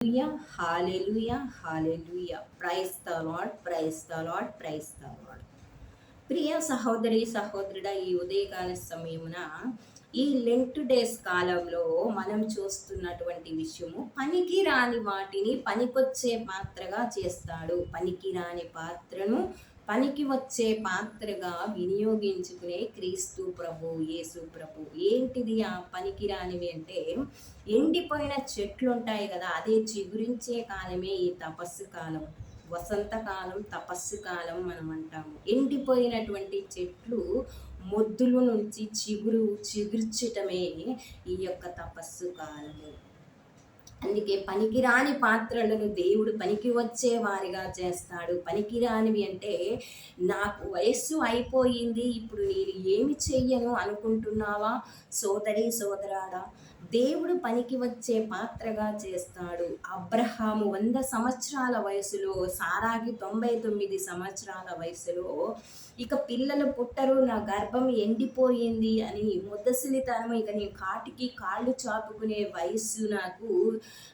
Hallelujah hallelujah praise the lord praise the lord praise the lord. ప్రియ సహోదరి సహోదరుడా, ఈ ఉదయకాల సమయమున ఈ లెంట్ డేస్ కాలంలో మనం చూస్తున్నటువంటి విషయము, పనికి రాని వాటిని పనికొచ్చే పాత్రగా చేస్తాడు. పనికి రాని పాత్రను పనికి వచ్చే పాత్రగా వినియోగించుకునే క్రీస్తు ప్రభు, యేసు ప్రభు. ఏంటిది ఆ పనికి రానివి అంటే, ఎండిపోయిన చెట్లు ఉంటాయి కదా, అదే చిగురించే కాలమే ఈ తపస్సు కాలం. వసంతకాలం తపస్సు కాలం మనం అంటాము. ఎండిపోయినటువంటి చెట్లు మొద్దుల నుంచి చిగుర్చటమే ఈ యొక్క తపస్సు కాలము. అందుకే పనికిరాని పాత్రలను దేవుడు పనికి వచ్చే వారిగా చేస్తాడు. పనికిరానివి అంటే, నాకు వయస్సు అయిపోయింది, ఇప్పుడు నేను ఏమి చెయ్యను అనుకుంటున్నావా సోదరి సోదరాడా? దేవుడు పనికి వచ్చే పాత్రగా చేస్తాడు. అబ్రహాము 100 సంవత్సరాల వయసులో, సారాకి 99 సంవత్సరాల వయసులో ఇక పిల్లలు పుట్టరు, నా గర్భం ఎండిపోయింది అని ముద్దసిలితనం, ఇక నేను కాటికి కాళ్ళు చాపుకునే వయస్సు నాకు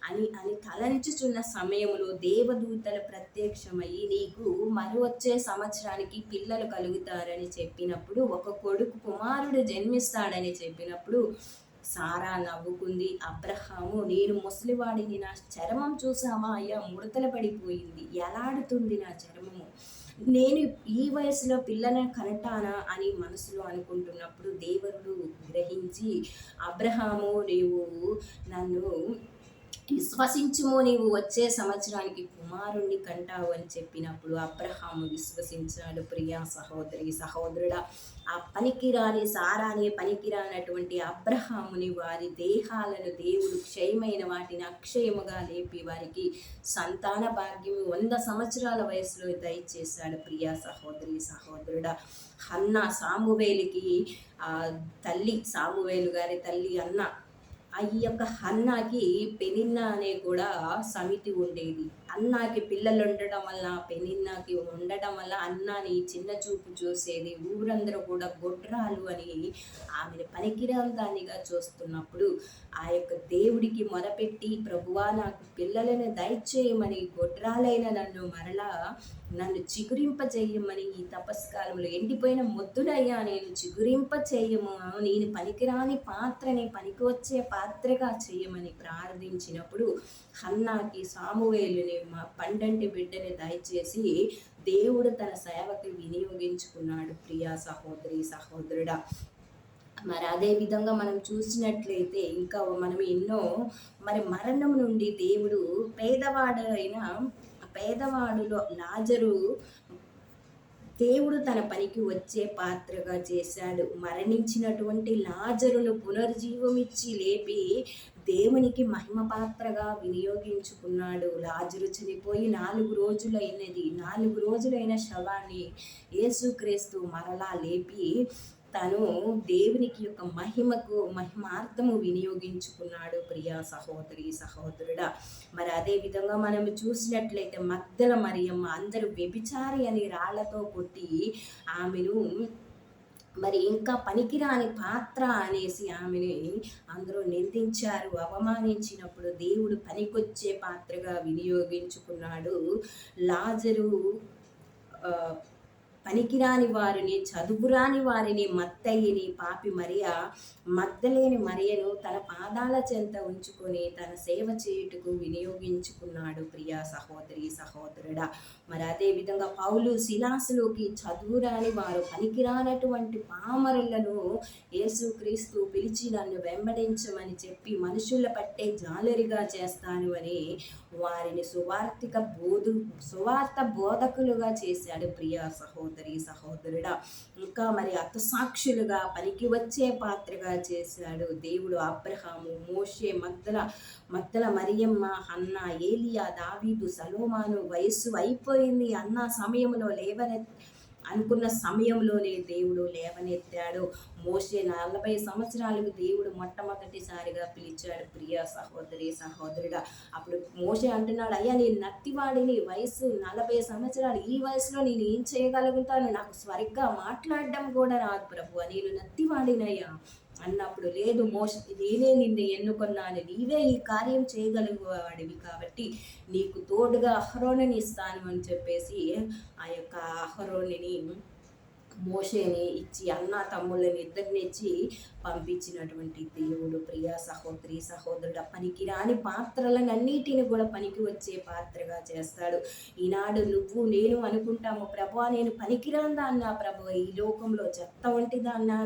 అని అని తలంచుచున్న సమయంలో దేవదూతలు ప్రత్యక్షమయ్యి, నీకు మరి వచ్చే సంవత్సరానికి పిల్లలు కలుగుతారని చెప్పినప్పుడు, ఒక కొడుకు కుమారుడు జన్మిస్తాడని చెప్పినప్పుడు సారా నవ్వుకుంది. అబ్రహాము, నేను ముసలివాడిని, నా చర్మం చూసామా అయ్యా, ముడతలు పడిపోయింది, ఎలాడుతుంది నా చర్మము, నేను ఈ వయసులో పిల్లని కనటానా అని మనసులో అనుకుంటున్నప్పుడు దేవుడు గ్రహించి, అబ్రహాము, నీవు నన్ను విశ్వసించుము, నీవు వచ్చే సంవత్సరానికి కుమారుణ్ణి కంటావు అని చెప్పినప్పుడు అబ్రహాము విశ్వసించాడు. ప్రియా సహోదరి సహోదరుడా, ఆ పనికిరాని సారాని పనికిరానటువంటి అబ్రహాముని వారి దేహాలను దేవుడు క్షయమైన వాటిని అక్షయముగా లేపి వారికి సంతాన భాగ్యము 100 సంవత్సరాల వయసులో దయచేశాడు. ప్రియా సహోదరి సహోదరుడా, హన్నా సామువేలుకి తల్లి, సామువేలు గారి తల్లి అన్న, ఈ యొక్క హన్నాకి పెనిన్నా అనే కూడా సమితి ఉండేది. అన్నాకి పిల్లలు ఉండడం వల్ల, పెనిన్నాకి ఉండడం వల్ల అన్నాని చిన్న చూపు చూసేది. ఊరందరూ కూడా గొడ్రాలు అని ఆమెను పనికిరాని దానిగా చూస్తున్నప్పుడు ఆ యొక్క దేవుడికి మొరపెట్టి, ప్రభువా నాకు పిల్లలను దయచేయమని, గొడ్రాలైన నన్ను చిగురింప చేయమని, ఈ తపస్కాలంలో ఎండిపోయిన మొద్దునయ్యా నేను చిగురింప చేయము, నేను పనికిరాని పాత్రని పనికి వచ్చే పాత్రగా చేయమని ప్రార్థించినప్పుడు హన్నాకి సామువేలుని పండంటి బిడ్డని దయచేసి దేవుడు తన సేవకి వినియోగించుకున్నాడు. ప్రియా సహోదరి సహోదరుడా, మరి అదే విధంగా మనం చూసినట్లయితే ఇంకా మనం ఎన్నో, మరి మరణం నుండి దేవుడు పేదవాడులో లాజరు దేవుడు తన పనికి వచ్చే పాత్రగా చేశాడు. మరణించినటువంటి లాజరును పునర్జీవమిచ్చి లేపి దేవునికి మహిమ పాత్రగా వినియోగించుకున్నాడు. లాజరు చనిపోయి 4 రోజులైనది. 4 రోజులైన శవాన్ని యేసుక్రీస్తు మరలా లేపి తను దేవునికి యొక్క మహిమార్థము వినియోగించుకున్నాడు. ప్రియా సహోదరి సహోదరుడా, మరి అదే విధంగా మనం చూసినట్లయితే మగ్దల మరియమ్మ, అందరూ వ్యభిచారి అని రాళ్లతో కొట్టి ఆమెను, మరి ఇంకా పనికిరాని పాత్ర అనేసి ఆమెని అందరూ నిందించారు, అవమానించినప్పుడు దేవుడు పనికొచ్చే పాత్రగా వినియోగించుకున్నాడు. లాజరు పనికిరాని వారిని, చదువురాని వారిని, మత్తయ్యని, పాపి మగ్దలేని మరియను తన పాదాల చెంత ఉంచుకొని తన సేవ చేయుటకు వినియోగించుకున్నాడు. ప్రియా సహోదరి సహోదరుడా, మరి అదే విధంగా పౌలు శిలాసులోకి చదువురాని వారు, పనికిరానటువంటి పామరులను యేసుక్రీస్తు పిలిచి నన్ను వెంబడించమని చెప్పి మనుషుల పట్టే జాలరిగా చేస్తాను అని వారిని సువార్త బోధకులుగా చేశాడు. ప్రియా సహోదరి సహోదరుడా, ఇంకా మరి అత్తసాక్షులుగా పనికి వచ్చే పాత్రగా చేశాడు దేవుడు. అబ్రహాము, మోషే, మగ్దల మరియమ్మ, హన్నా, ఏలియా, దావీదు, సలోమాను వయస్సు అయిపోయింది అన్న సమయంలో అనుకున్న సమయంలోనే దేవుడు లేవనెత్తాడు. మోషే 40 సంవత్సరాలకు దేవుడు మొట్టమొదటిసారిగా పిలిచాడు. ప్రియా సహోదరి సహోదరుడా, అప్పుడు మోషే అంటున్నాడు, అయ్యా నేను నత్తివాడిని, వయసు 40 సంవత్సరాలు, ఈ వయసులో నేను ఏం చేయగలుగుతాను, నాకు సరిగ్గా మాట్లాడడం కూడా రాదు ప్రభువా, నేను నత్తివాడినయ్యా, అన్నప్పుడు, లేదు నేనే నిన్ను ఎన్నుకున్నాను, నీవే ఈ కార్యం చేయగలిగేవాడివి కాబట్టి నీకు తోడుగా అహరోనుని ఇస్తాను అని చెప్పేసి ఆ యొక్క అహరోనుని మోషేని ఇచ్చి అన్న తమ్ముళ్ళని ఇద్దరిని ఇచ్చి పంపించినటువంటి దేవుడు. ప్రియ సహోదరి సహోదరుడు, పనికిరాని పాత్రలనన్నిటిని కూడా పనికి వచ్చే పాత్రగా చేస్తాడు. ఈనాడు నువ్వు నేను అనుకుంటాము, ప్రభువా నేను పనికిరాందాన్నా, ప్రభు ఈ లోకంలో చెత్త వంటిదాన్నా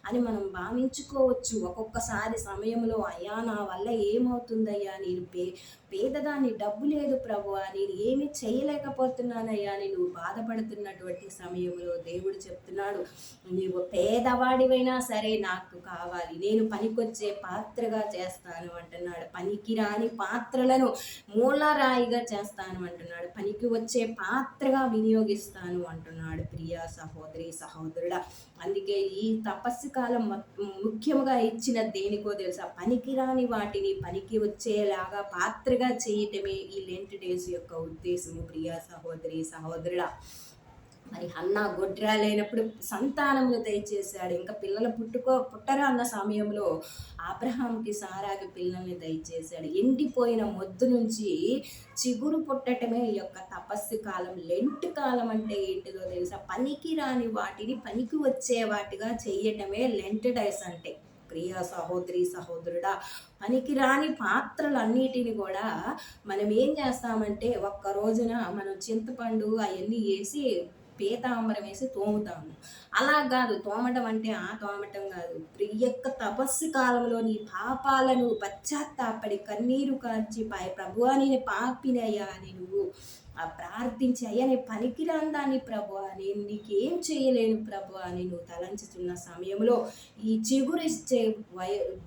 అని మనం భావించుకోవచ్చు. ఒక్కొక్కసారి సమయంలో అయ్యా నా వల్ల ఏమవుతుందయ్యా, నేను పేదదాన్ని, డబ్బు లేదు ప్రభువా, నేను ఏమి చేయలేకపోతున్నానయ్యా అని నువ్వు బాధపడుతున్నటువంటి సమయంలో దేవుడు చెప్తున్నాడు, నీవు పేదవాడివైనా సరే నాకు కావాలి, నేను పనికొచ్చే పాత్రగా చేస్తాను అంటున్నాడు. పనికిరాని పాత్రలను మూలరాయిగా చేస్తాను అంటున్నాడు. పనికి వచ్చే పాత్రగా వినియోగిస్తాను అంటున్నాడు. ప్రియ సహోదరి సహోదరుడా, అందుకే ఈ తపస్సు కాలం ముఖ్యంగా ఇచ్చిన దేనికో తెలుసా? పనికిరాని వాటిని పనికి వచ్చేలాగా పాత్రగా చేయటమే ఈ లెంట్ డేస్ యొక్క ఉద్దేశము. ప్రియ సహోదరి సహోదరుడా, మరి హన్నా గొడ్రాలైనప్పుడు సంతానమును దయచేశాడు. ఇంకా పిల్లలు పుట్టరా అన్న సమయంలో అబ్రహాంకి సారాకి పిల్లల్ని దయచేశాడు. ఎండిపోయిన మొద్దు నుంచి చిగురు పుట్టటమే ఈ యొక్క తపస్సు కాలం. లెంట్ కాలం అంటే ఏంటిదో తెలుసా? పనికి రాని వాటిని పనికి వచ్చే వాటిగా చేయటమే లెంట్ డేస్ అంటే. ప్రియ సహోదరి సహోదరుడా, పనికి రాని పాత్రలన్నిటిని కూడా మనం ఏం చేస్తామంటే, ఒక్క రోజున మనం చింతపండు అవన్నీ వేసి పీతాంబరం వేసి తోముతాము. అలా కాదు, తోమటం అంటే ఆ తోమటం కాదు. యొక్క తపస్సు కాలంలో నీ పాపాలను పశ్చాత్తాపడి కన్నీరు కార్చి ప్రభువా నేను పాపినయ్యా అని నువ్వు ప్రార్థించి, అయ్యా నేను పనికిరాని దాన్ని ప్రభువా, నేను నీకేం చేయలేను ప్రభువా అని నువ్వు తలంచుతున్న సమయంలో ఈ చిగురిచ్చే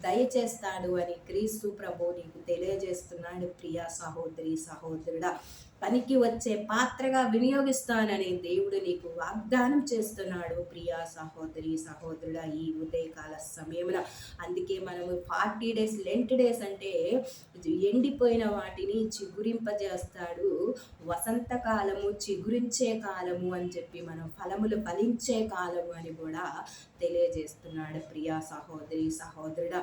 దయచేస్తాడు అని క్రీస్తు ప్రభు నీకు తెలియజేస్తున్నాడు. ప్రియ సహోదరి సహోదరుడా, పనికి వచ్చే పాత్రగా వినియోగిస్తానని దేవుడు నీకు వాగ్దానం చేస్తున్నాడు. ప్రియా సహోదరి సహోదరుడా, ఈ ఉదయకాల సమయమున అందుకే మనము 40 డేస్ లెంట్ డేస్ అంటే ఎండిపోయిన వాటిని చిగురింపజేస్తాడు. వసంతకాలము చిగురించే కాలము అని చెప్పి మనం ఫలములు ఫలించే కాలము అని కూడా తెలియజేస్తున్నాడు. ప్రియా సహోదరి సహోదరుడా,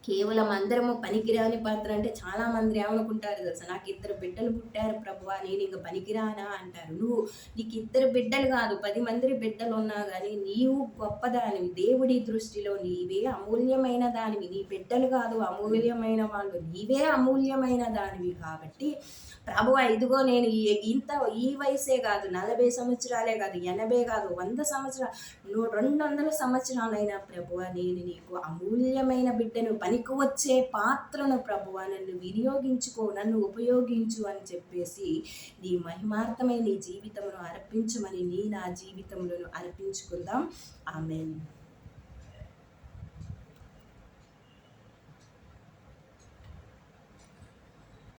కేవలం అందరము పనికిరాని పాత్ర అంటే చాలా మంది ఏమనుకుంటారు తెలుసా? నాకు 2 బిడ్డలు పుట్టారు ప్రభువా, నేను ఇంక పనికిరానా అంటారు. నీకు 2 బిడ్డలు కాదు, 10 మంది బిడ్డలు ఉన్నా కానీ నీవు గొప్పదానివి. దేవుడి దృష్టిలో నీవే అమూల్యమైన దానివి. నీ బిడ్డలు కాదు అమూల్యమైన వాళ్ళు, నీవే అమూల్యమైన దానివి. కాబట్టి ప్రభువా ఇదిగో నేను ఈ వయసే కాదు, 40 సంవత్సరాలే కాదు, 80 కాదు, 100 సంవత్సరాలు, 200 సంవత్సరాలైనా ప్రభువా నేను నీకు అమూల్యమైన బిడ్డను, పనికి వచ్చే పాత్రను ప్రభువా నన్ను వినియోగించుకో, నన్ను ఉపయోగించు అని చెప్పేసి నీ మహిమార్థమై నీ జీవితమును అర్పించమని నా జీవితంలో అర్పించుకుందాం. ఆమేన్.